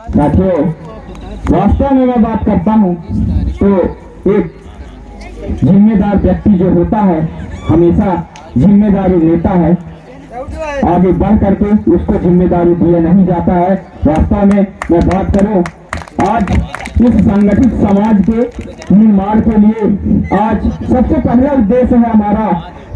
साथियों, वास्तव में मैं बात करता हूँ तो एक जिम्मेदार व्यक्ति जो होता है हमेशा जिम्मेदारी लेता है, आगे बढ़ करके उसको जिम्मेदारी दिया नहीं जाता है। वास्तव में मैं बात करूं, आज इस संगठित समाज के निर्माण के लिए आज सबसे पहला उद्देश्य है हमारा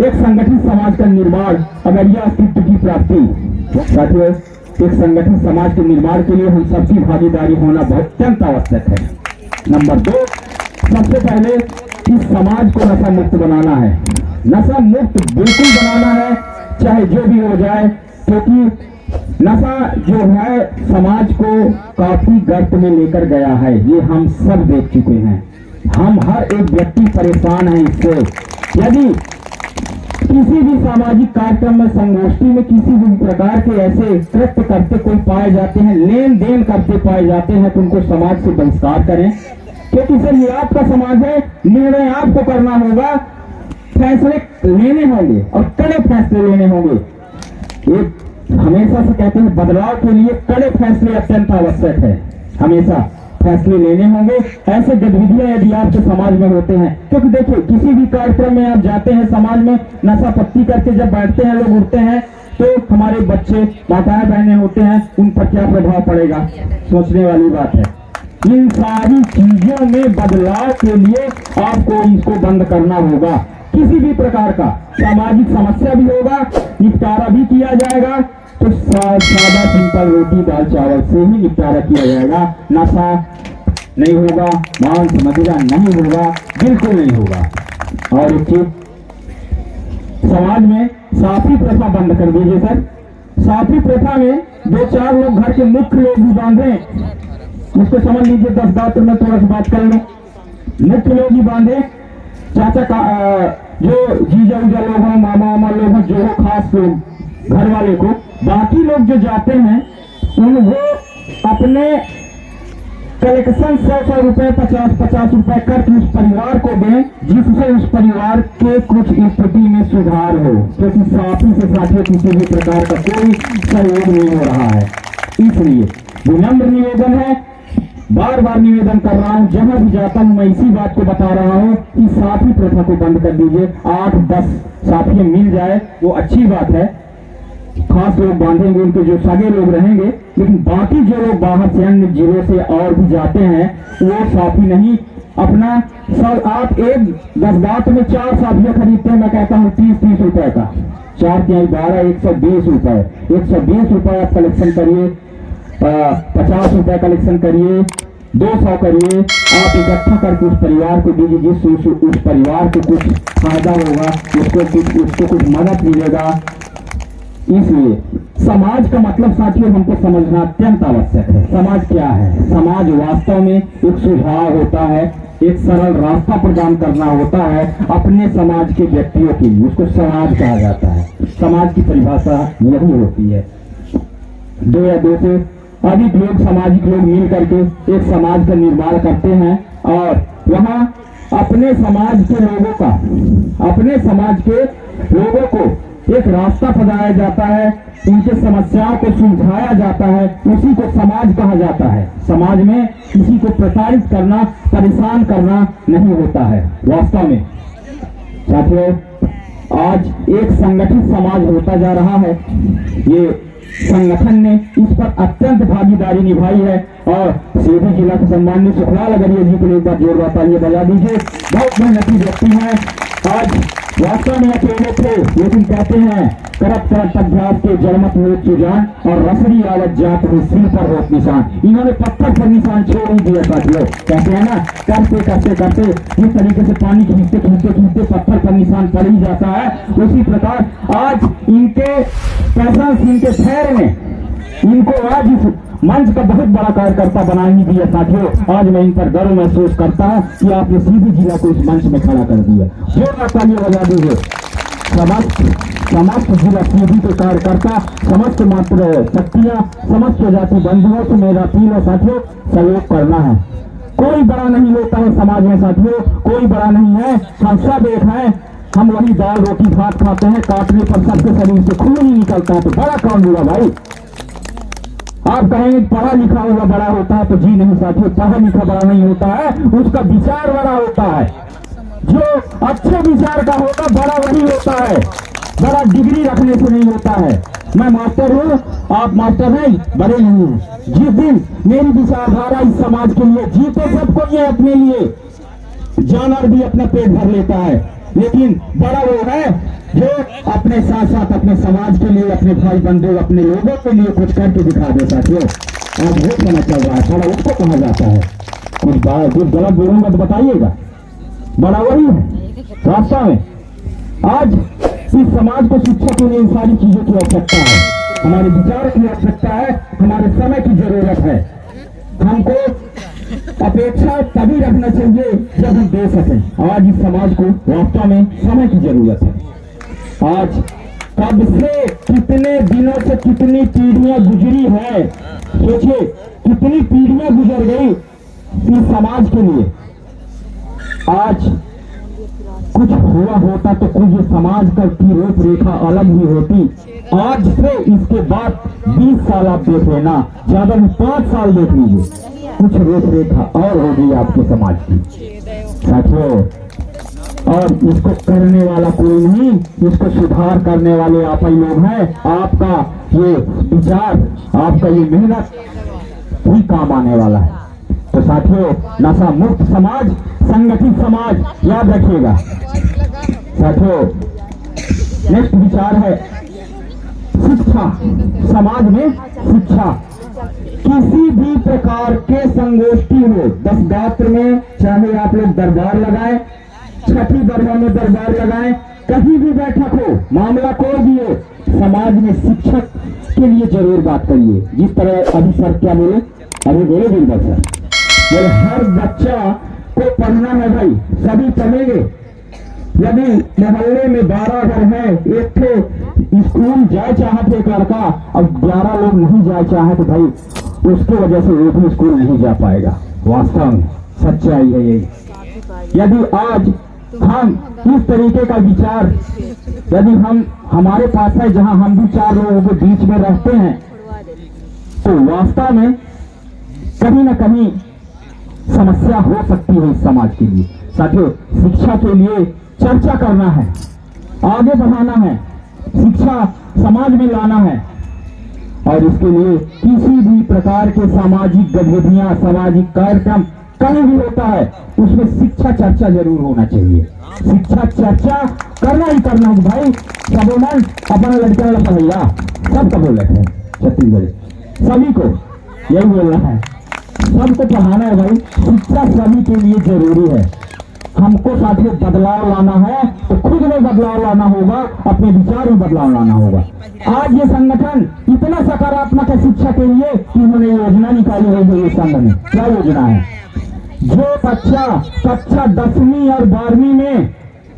एक संगठित समाज का निर्माण, अगरिया अस्तित्व की प्राप्ति। साथियों, एक संगठित समाज के निर्माण के लिए हम सबकी भागीदारी होना बहुत अत्यंत आवश्यक है। नंबर 2, सबसे पहले इस समाज को नशा मुक्त बनाना है। नशा मुक्त बिल्कुल बनाना है, चाहे जो भी हो जाए, क्योंकि नशा जो है समाज को काफी गर्त में लेकर गया है। ये हम सब देख चुके हैं, हम हर एक व्यक्ति परेशान है इससे। यदि किसी भी सामाजिक कार्यक्रम में, संगोष्ठी में किसी भी प्रकार के ऐसे कृत्य करते कोई पाए जाते हैं, लेन देन करते पाए जाते हैं, तो उनको समाज से बहिष्कार करें, क्योंकि सर ये आपका समाज है, निर्णय आपको करना होगा, फैसले लेने होंगे और कड़े फैसले लेने होंगे। एक हमेशा से कहते हैं बदलाव के लिए कड़े फैसले अत्यंत आवश्यक है, हमेशा फैसले लेने होंगे। ऐसे गतिविधियां यदि आपके समाज में होते हैं, क्योंकि देखिए किसी भी कार्यक्रम में आप जाते हैं, समाज में नशा पत्ती करके जब बैठते हैं लोग, उठते हैं, तो हमारे बच्चे माताएं बहनें होते हैं, उन पर क्या प्रभाव पड़ेगा, सोचने वाली बात है। इन सारी चीजों में बदलाव के लिए आपको इसको बंद करना होगा। किसी भी प्रकार का सामाजिक समस्या भी होगा, निपटारा भी किया जाएगा, तो सादा सिंपल रोटी दाल चावल से ही निपटारा किया जाएगा। नशा नहीं होगा, मांस मदिरा नहीं होगा, बिल्कुल नहीं होगा। और एक चीज, समाज में साफी प्रथा बंद कर दीजिए सर। साफी प्रथा में 2-4 लोग घर के मुख्य लोग भी बांधे, उसको समझ लीजिए, 10 बात में थोड़ा सा बात कर लूं। मुख्य लोग ही बांधे, चाचा का जो जीजा उजा लोग हों, मामा मामा लोग हों, जो हो खास लोग घर वाले को, बाकी लोग जो जाते हैं उनको अपने कलेक्शन 100 रुपए 50 रुपए करके उस परिवार को दें, जिससे उस परिवार के कुछ स्थिति में सुधार हो, क्योंकि साथी से साथियों किसी भी प्रकार का कोई सहयोग नहीं हो रहा है। इसलिए विनम्र निवेदन है, बार बार निवेदन कर रहा हूं, जहां भी जाता हूं मैं इसी बात को बता रहा हूं कि साथी प्रथा को बंद कर दीजिए। 8-10 साथी मिल जाए वो अच्छी बात है, खास लोग बांधेंगे, उनके जो सगे लोग रहेंगे, लेकिन बाकी जो लोग बाहर से अन्य जिलों से और भी जाते हैं वो साथी नहीं। अपना सब आप एक 10 बात में 4 साथियां खरीदते हैं, मैं कहता हूँ 30-30 रुपए का, 4 तिहाई 12, 120 रुपए। 120 रुपए आप कलेक्शन करिए, 50 रुपए कलेक्शन करिए, 200 करिए, आप इकट्ठा करके उस परिवार को दीजिए, जिससे उस परिवार को कुछ फायदा होगा, उसको कुछ मदद मिलेगा। इसलिए समाज का मतलब साथियों हमको समझना अत्यंत आवश्यक है। समाज क्या है? समाज वास्तव में एक सुझाव होता है, एक सरल रास्ता प्रदान करना होता है अपने समाज के व्यक्तियों के लिए, उसको समाज कहा जाता है। समाज की परिभाषा यही होती है, 2 या 2 से अधिक लोग, सामाजिक लोग मिल करके एक समाज का निर्माण करते हैं, और वहां अपने समाज के लोगों को एक रास्ता बताया जाता है, उनके समस्याओं को सुलझाया जाता है, उसी को समाज कहा जाता है। समाज में किसी को प्रताड़ित करना, परेशान करना नहीं होता है। वास्तव में साथियों, आज एक संगठित समाज होता जा रहा है, ये संगठन ने इस पर अत्यंत भागीदारी निभाई है, और सीधी जिला के सम्माननीय सुखलाल अगरिया जी के लिए एक बार जोरदार तालियां बजा दीजिए। बहुत मेहनती व्यक्ति हैं, आज वास्तव में अकेले थे, लेकिन कहते हैं करत अभ्यास के जलमत हुए सुजान, और रसरी आवत जात हुए सिर पर होत निशान। इन्होंने पत्थर पर निशान छोड़ ही दिया साथियों। कहते हैं ना, करते करते करते जिस तरीके से पानी खींचते खींचते खींचते पत्थर पर निशान पड़ ही जाता है, उसी प्रकार आज इनके प्रेजेंस, इनके ठहर ने इनको आज इस मंच का बहुत बड़ा कार्यकर्ता बना ही दिया साथियों। आज मैं इन पर गर्व महसूस करता हूं कि आपने सीधी जिला को इस मंच में खड़ा कर दिया। जोरदार तालियां बजा दीजिए। समस्त जिला सीधी के कार्यकर्ता, समस्त मात्र शक्तियां, समस्त जाति बंधुओं से मेरा अपील है साथियों, सहयोग करना है। कोई बड़ा नहीं होता है समाज में साथियों, कोई बड़ा नहीं है, हम सब एक हैं। हम वही दाल रोटी भात खाते हैं, काटने पर सबके शरीर से खून ही निकलता है, तो बड़ा काम हुआ भाई। आप कहेंगे पढ़ा लिखा हुआ बड़ा होता है, तो जी नहीं साथियों, पढ़ा लिखा बड़ा नहीं होता है, उसका विचार बड़ा होता है। जो अच्छे विचार का होगा बड़ा वही होता है, बड़ा डिग्री रखने से नहीं होता है। मैं मास्टर हूँ, आप मास्टर नहीं, बड़े नहीं हैं। जिस दिन मेरी विचारधारा इस समाज के लिए, जीते सबको ये अपने लिए, जानवर भी अपना पेट भर लेता है, लेकिन बड़ा वो है जो अपने साथ साथ अपने समाज के लिए, अपने भाई बंधु, अपने लोगों के लिए कुछ करके दिखा दे। साथियों आज वो समय चल रहा है, बड़ा उसको कहा जाता है। कुछ गलत बोलूंगा तो बताइएगा, बड़ा वही है वास्तव में। आज इस समाज को शिक्षा के लिए इन सारी चीजों की आवश्यकता है, हमारे विचार की आवश्यकता है, हमारे समय की जरूरत है। हमको अपेक्षा तभी रखना चाहिए जब हम दे सकें। आज इस समाज को वास्तव में समय की जरूरत है। आज कब से कितने दिनों से कितनी पीढ़ियां गुजरी है, सोचिए कितनी पीढ़ियां गुजर गई इस समाज के लिए। आज कुछ हुआ होता तो कुछ समाज का की रूपरेखा अलग ही होती। आज से इसके बाद 20 साल आप देख लेना, ज्यादा नहीं 5 साल देख लीजिए, कुछ रूपरेखा और होगी आपके समाज की साथियों। और इसको करने वाला कोई नहीं, इसको सुधार करने वाले आप ही लोग हैं। आपका ये विचार, आपका ये मेहनत ही काम आने वाला है। तो साथियों नशा मुक्त समाज, संगठित समाज याद रखिएगा। साथियों नेक्स्ट विचार है शिक्षा। समाज में शिक्षा किसी भी प्रकार के संगोष्ठी हो, 10 गात्र में चाहे आप लोग दरबार लगाएं, छठी दरबार में दरबार लगाएं, कहीं भी बैठक हो, मामला कोई भी हो, समाज में शिक्षक के लिए जरूर बात करिए। जिस तरह अभी सर क्या बोले, अभी बोले बिल्कुल सर, बोले हर बच्चा को पढ़ना है भाई, सभी पढ़ेंगे। यदि मोहल्ले में 12 घर है, एक थे स्कूल जाए चाहते एक लड़का, अब 11 लोग नहीं जाए चाहे तो भाई उसके वजह से वो भी स्कूल नहीं जा पाएगा। वास्तव में सच्चाई है यही। यदि आज हम इस तरीके का विचार यदि हम हमारे पास है, जहां हम भी 4 लोगों के बीच में रहते हैं, तो वास्तव में कहीं ना कहीं समस्या हो सकती है इस समाज के लिए। साथियों शिक्षा के लिए चर्चा करना है, आगे बढ़ाना है, शिक्षा समाज में लाना है, और इसके लिए किसी भी प्रकार के सामाजिक गतिविधियां, सामाजिक कार्यक्रम कहीं भी होता है, उसमें शिक्षा चर्चा जरूर होना चाहिए। शिक्षा चर्चा करना ही करना है भाई। सबोमन अपना लड़का वाला पढ़ैया सबको बोल रहे हैं, छत्तीसगढ़ सभी को यही बोल रहा है, सबको पढ़ाना है भाई। शिक्षा सभी के लिए जरूरी है। हमको साथियों बदलाव लाना है तो खुद में बदलाव लाना होगा, अपने विचार में बदलाव लाना होगा। आज ये संगठन इतना सकारात्मक है शिक्षा के लिए कि उन्होंने योजना निकाली है। ये संघ में क्या योजना है, जो बच्चा कक्षा 10वीं और 12वीं में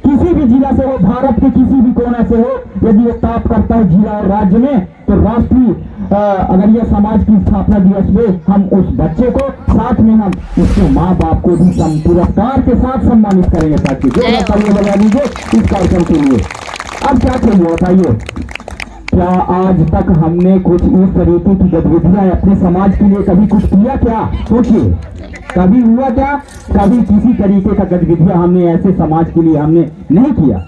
किसी भी जिला से हो, भारत के किसी भी कोने से हो, यदि वो टॉप करता है जिला और राज्य में, तो राष्ट्रीय अगर यह समाज की स्थापना दिवस में हम उस बच्चे को साथ में हम उसके माँ बाप को भी पुरस्कार के साथ सम्मानित करेंगे। साथियों जो तालियां बजा दीजिए इस कार्यक्रम के लिए। अब क्या चाहिए बताइए, क्या आज तक हमने कुछ इस तरीके की गतिविधियां अपने समाज के लिए कभी कुछ किया क्या? सोचिए कभी हुआ क्या? कभी किसी तरीके का गतिविधियां हमने ऐसे समाज के लिए हमने नहीं किया,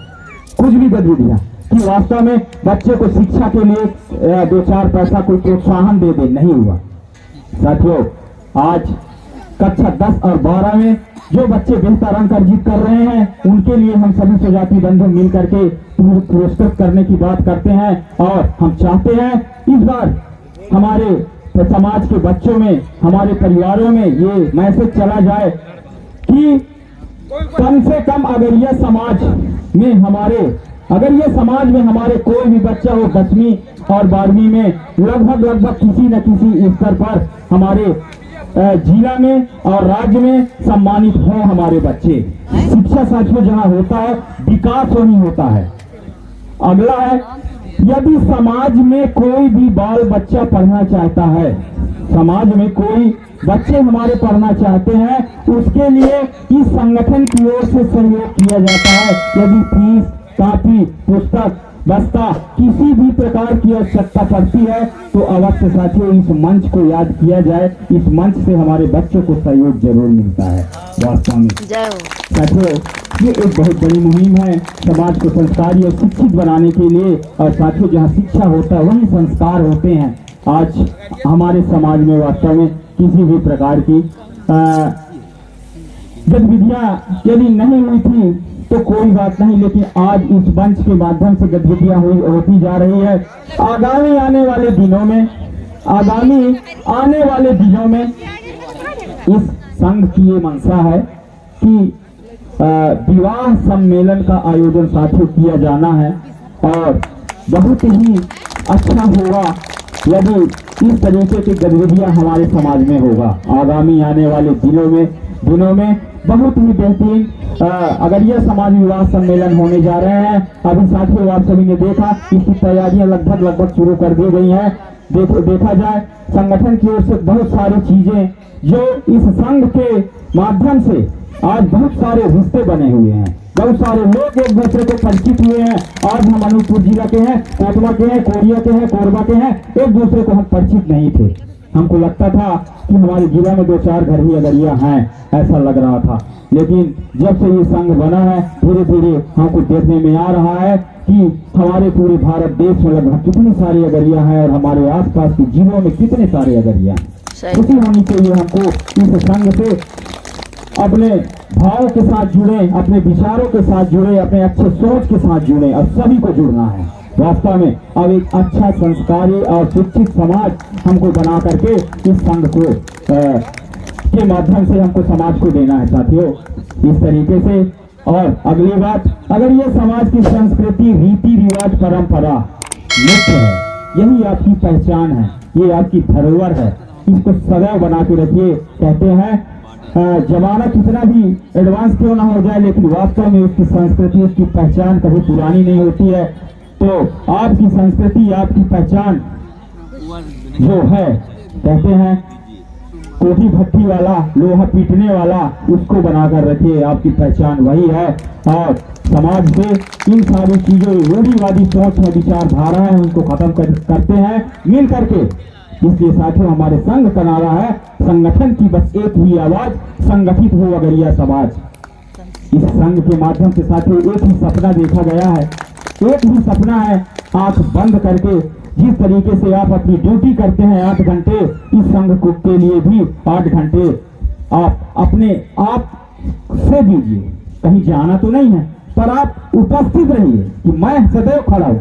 कुछ भी गतिविधियां कि वास्तव में बच्चे को शिक्षा के लिए 2-4 पैसा कोई प्रोत्साहन दे दे, नहीं हुआ। साथियों आज कक्षा 10 और 12 में जो बच्चे बेहतर अंक अर्जित कर रहे हैं, उनके लिए हम सभी स्वजाति बंधु मिल करके पुरस्कृत करने की बात करते हैं, और हम चाहते हैं इस बार हमारे समाज के बच्चों में, हमारे परिवारों में ये मैसेज चला जाए कि कम से कम अगर ये समाज में हमारे कोई भी बच्चा हो 10वीं और 12वीं में, लगभग किसी न किसी स्तर पर हमारे जिला में और राज्य में सम्मानित हो हमारे बच्चे। शिक्षा साथियों जहां होता है विकास वहीं होता है। अगला है, यदि समाज में कोई भी बाल बच्चा पढ़ना चाहता है, समाज में कोई बच्चे हमारे पढ़ना चाहते हैं, उसके लिए इस संगठन की ओर से सहयोग किया जाता है। यदि फीस, कापी, पुस्तक बसता किसी भी प्रकार की आवश्यकता पड़ती है तो अवश्य साथियों इस मंच को याद किया जाए। इस मंच से हमारे बच्चों को सहयोग जरूर मिलता है। वास्तव में साथियों ये एक बहुत बड़ी मुहिम है समाज को संस्कारी और शिक्षित बनाने के लिए। और साथियों जहाँ शिक्षा होता है वहीं संस्कार होते हैं। आज हमारे समाज में वास्तव में किसी भी प्रकार की गतिविधियां यदि नहीं हुई थी तो कोई बात नहीं, लेकिन आज इस मंच के माध्यम से गतिविधियां होती जा रही है। आगामी आने वाले दिनों में इस संघ की ये मंशा है कि विवाह सम्मेलन का आयोजन साथियों किया जाना है और बहुत ही अच्छा होगा यदि इस तरीके की गतिविधियां हमारे समाज में होगा। आगामी आने वाले दिनों में बहुत ही बेहतरीन अगरिया समाज विवाह सम्मेलन होने जा रहे हैं। अभी साथियों आप सभी ने देखा इसकी तैयारियां लगभग शुरू कर दी गई हैं। देखा जाए संगठन की ओर से बहुत सारी चीजें जो इस संघ के माध्यम से आज बहुत सारे रिश्ते बने हुए हैं, बहुत सारे लोग एक दूसरे को परिचित हुए हैं। आज हम अनूपपुर जिला के हैं, कोतवा के हैं, कोरिया के हैं, कोरबा के हैं, एक दूसरे को हम परिचित नहीं थे। हमको लगता था कि हमारे जिला में 2-4 घर ही अगरिया हैं, ऐसा लग रहा था। लेकिन जब से ये संघ बना है धीरे धीरे हमको देखने में आ रहा है कि हमारे पूरे भारत देश में लगभग कितनी सारी अगरिया हैं और हमारे आसपास के जिलों में कितने सारे अगरिया हैं। खुशी होनी चाहिए हमको इस संघ से अपने भावों के साथ जुड़े, अपने विचारों के साथ जुड़े, अपने अच्छे सोच के साथ जुड़े और सभी को जुड़ना है। वास्तव में अब एक अच्छा संस्कारी और शिक्षित समाज हमको बना करके इस संघ को के माध्यम से हमको समाज को देना है साथियों इस तरीके से। और अगली बात, अगर ये समाज की संस्कृति, रीति रिवाज, परंपरा मुख्य है, यही आपकी पहचान है, ये आपकी धरोहर है, इसको सदैव बना के रखिए। कहते हैं जमाना कितना भी एडवांस क्यों ना हो जाए लेकिन वास्तव में उसकी संस्कृति, उसकी पहचान कभी पुरानी नहीं होती है। तो आपकी संस्कृति, आपकी पहचान जो है, कहते हैं कोठी भट्टी वाला, लोहा पीटने वाला, उसको बनाकर रखिए, आपकी पहचान वही है। और समाज से इन सारी चीजों, रूढ़िवादी सोच है, विचारधारा है, उनको खत्म करते हैं मिल करके। इसलिए साथियों हमारे संघ का नारा है, संगठन की बस एक ही आवाज, संगठित हो अगरिया समाज। इस संघ के माध्यम से साथियों एक ही सपना देखा गया है, एक ही सपना है, आंख बंद करके जिस तरीके से आप अपनी ड्यूटी करते हैं 8 घंटे, इस संघ के लिए भी 8 घंटे आप अपने आप से दीजिए। कहीं जाना तो नहीं है पर आप उपस्थित रहिए कि मैं सदैव खड़ा हूं।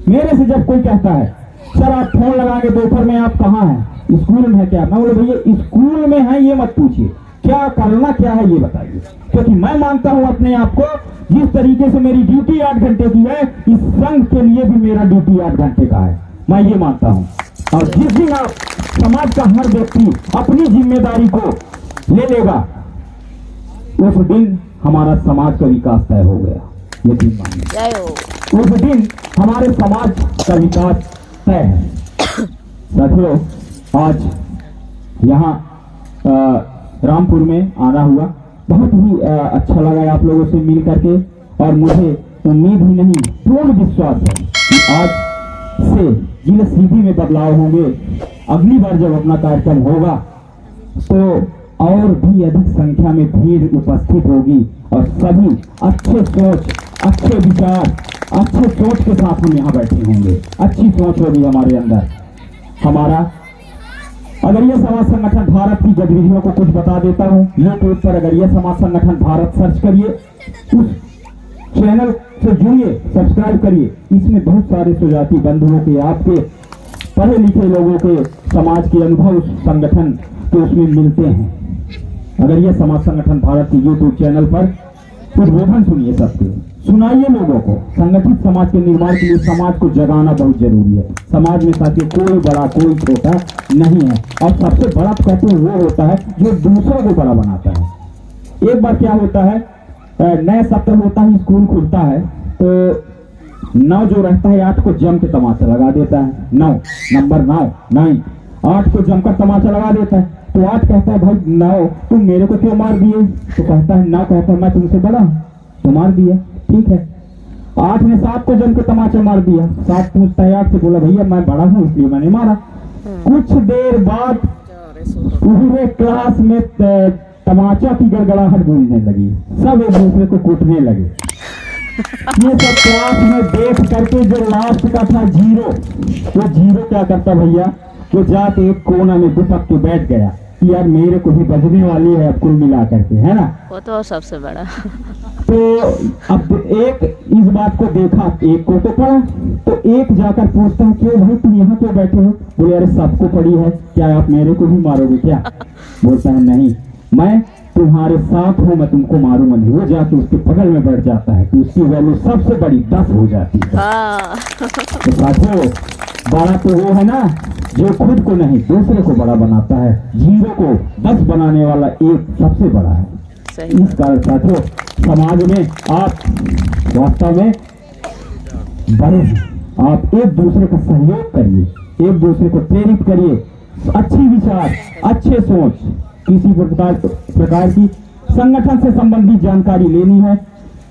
मेरे से जब कोई कहता है सर आप फोन लगाएंगे दोपहर में, आप कहाँ हैं, स्कूल में है क्या, मैं बोले भैया स्कूल में है ये मत पूछिए, क्या करना क्या है ये बताइए। क्योंकि मैं मानता हूं अपने आप को, जिस तरीके से मेरी ड्यूटी 8 घंटे की है, इस संघ के लिए भी मेरा ड्यूटी 8 घंटे का है, मैं ये मानता हूं। और जिस दिन आप समाज का हर व्यक्ति अपनी जिम्मेदारी को ले लेगा उस दिन हमारा समाज का विकास तय हो गया, यकीन मानिए। उस दिन हमारे समाज का विकास तय है। साथियों आज यहाँ रामपुर में आना हुआ, बहुत ही अच्छा लगा आप लोगों से मिल करके। और मुझे उम्मीद ही नहीं, पूर्ण विश्वास है कि आज से जिला सीधी में बदलाव होंगे। अगली बार जब अपना कार्यक्रम होगा तो और भी अधिक संख्या में भीड़ उपस्थित होगी और सभी अच्छे सोच, अच्छे विचार, अच्छे सोच के साथ हम यहाँ बैठे होंगे। अच्छी सोच होगी हमारे अंदर। हमारा अगरिया समाज संगठन भारत की गतिविधियों को कुछ बता देता हूँ। यूट्यूब पर अगरिया समाज संगठन भारत सर्च करिए, उस चैनल से जुड़िए, सब्सक्राइब करिए। इसमें बहुत सारे सुजाति बंधुओं के, आपके पढ़े लिखे लोगों के समाज के अनुभव संगठन के उसमें मिलते हैं। अगरिया समाज संगठन भारत की यूट्यूब चैनल पर उद्बोधन सुनिए, सबके सुनाइए लोगों को। संगठित समाज के निर्माण के लिए समाज को जगाना बहुत जरूरी है। समाज में साथियों कोई बड़ा कोई छोटा नहीं है, और सबसे बड़ा कहते हैं वो होता है जो दूसरों को बड़ा बनाता है। एक बार क्या होता है, नए सत्र होता है, स्कूल खुलता है तो 9 जो रहता है 8 को जम के तमाचा लगा देता है। 9 नंबर 9 8 को जमकर तमाचा लगा देता है। तो 8 कहता है भाई 9 तुम मेरे को क्यों मार दिए, तो कहता है 9 कहता है मैं तुमसे बड़ा हूं तो मार दिया, ठीक है। 8 ने 7 को जन को तमाचा मार दिया। 7 पूछता है 8 से, बोला भैया मैं बड़ा हूँ इसलिए मैंने मारा। कुछ देर बाद पूरे क्लास में तमाचा की गड़गड़ाहट गूंजने लगी, सब एक दूसरे को कूटने लगे। ये सब क्लास में देख करके जो लास्ट का था जीरो, वो जीरो क्या करता भैया, वो जाके एक कोना में दुपक के बैठ गया कि यार मेरे को भी बजने वाली है अब कुल मिला करके, है ना। वो तो सबसे बड़ा। तो अब एक इस बात को देखा, एक को तो पढ़ा, तो एक जाकर पूछता है क्यों भाई तुम यहाँ क्यों बैठे हो? बोले अरे सबको पढ़ी है, क्या आप मेरे को भी मारोगे क्या? बोलता है नहीं, मैं तुम्हारे साथ हूँ, मैं तुमको मारूंगा नहीं। वो जाके उसके बगल में बैठ जाता है तो उसकी वैल्यू सबसे बड़ी 10 हो जाती है। तो साथियों, बड़ा तो वो है ना जो खुद को नहीं दूसरे को बड़ा बनाता है। जीरो को 10 बनाने वाला एक सबसे बड़ा है। इस कारण साथियों, समाज में आप वास्तव में बड़े हैं। आप एक दूसरे का सहयोग करिए, एक दूसरे को प्रेरित करिए, अच्छी विचार, अच्छे सोच, किसी प्रकार की संगठन से संबंधित जानकारी लेनी है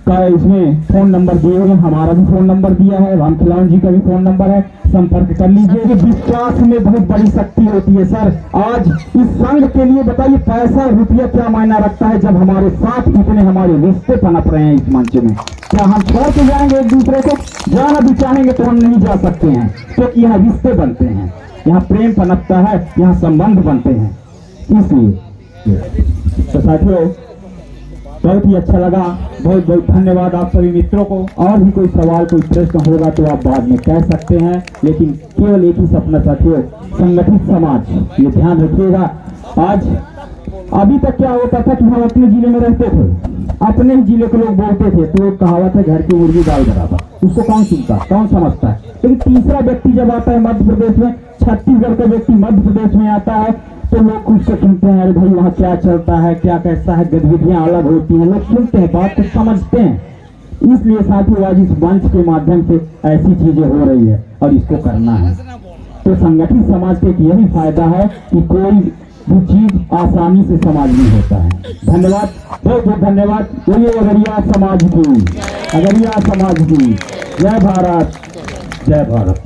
का इसमें फोन नंबर दिए हुए, हमारा भी फोन नंबर दिया है, रामखिलावन जी का भी फोन नंबर है, संपर्क कर लीजिए। विश्वास में बहुत बड़ी शक्ति होती है सर। आज इस संघ के लिए बताइए पैसा रुपया क्या मायना रखता है जब हमारे साथ इतने हमारे रिश्ते पनप रहे हैं इस मंच में। क्या हम छोड़ के जाएंगे एक दूसरे को? जाना भी चाहेंगे तो हम नहीं जा सकते हैं, क्योंकि यहाँ रिश्ते बनते हैं, यहाँ प्रेम पनपता है, यहाँ संबंध बनते हैं। इसलिए तो साथियों, बहुत ही अच्छा लगा। बहुत बहुत धन्यवाद आप सभी मित्रों को। और भी कोई सवाल, कोई प्रश्न होगा तो आप बाद में कह सकते हैं, लेकिन केवल एक ही सपना साथियों, संगठित समाज, ये ध्यान रखिएगा। आज अभी तक क्या होता था कि हम अपने जिले में रहते थे, अपने ही जिले के लोग बोलते थे, तो एक कहावत है घर की मुर्गी दाल बराबर, उसको कौन सुनता, कौन समझता है। लेकिन तीसरा व्यक्ति जब आता है मध्य प्रदेश में, छत्तीसगढ़ का व्यक्ति मध्य प्रदेश में आता है, तो लोग कुछ से सुनते हैं, अरे भाई वहाँ क्या चलता है, क्या कैसा है, गतिविधियां अलग होती हैं, लोग सुनते हैं, बात को समझते हैं। इसलिए साथियों, आज इस मंच के माध्यम से ऐसी चीजें हो रही है और इसको करना है। तो संगठित समाज के यही फायदा है कि कोई भी चीज आसानी से समाज में होता है। धन्यवाद, बहुत बहुत धन्यवाद। बोलिए अगरिया समाज की, अगरिया समाज की जय भारत, जय भारत।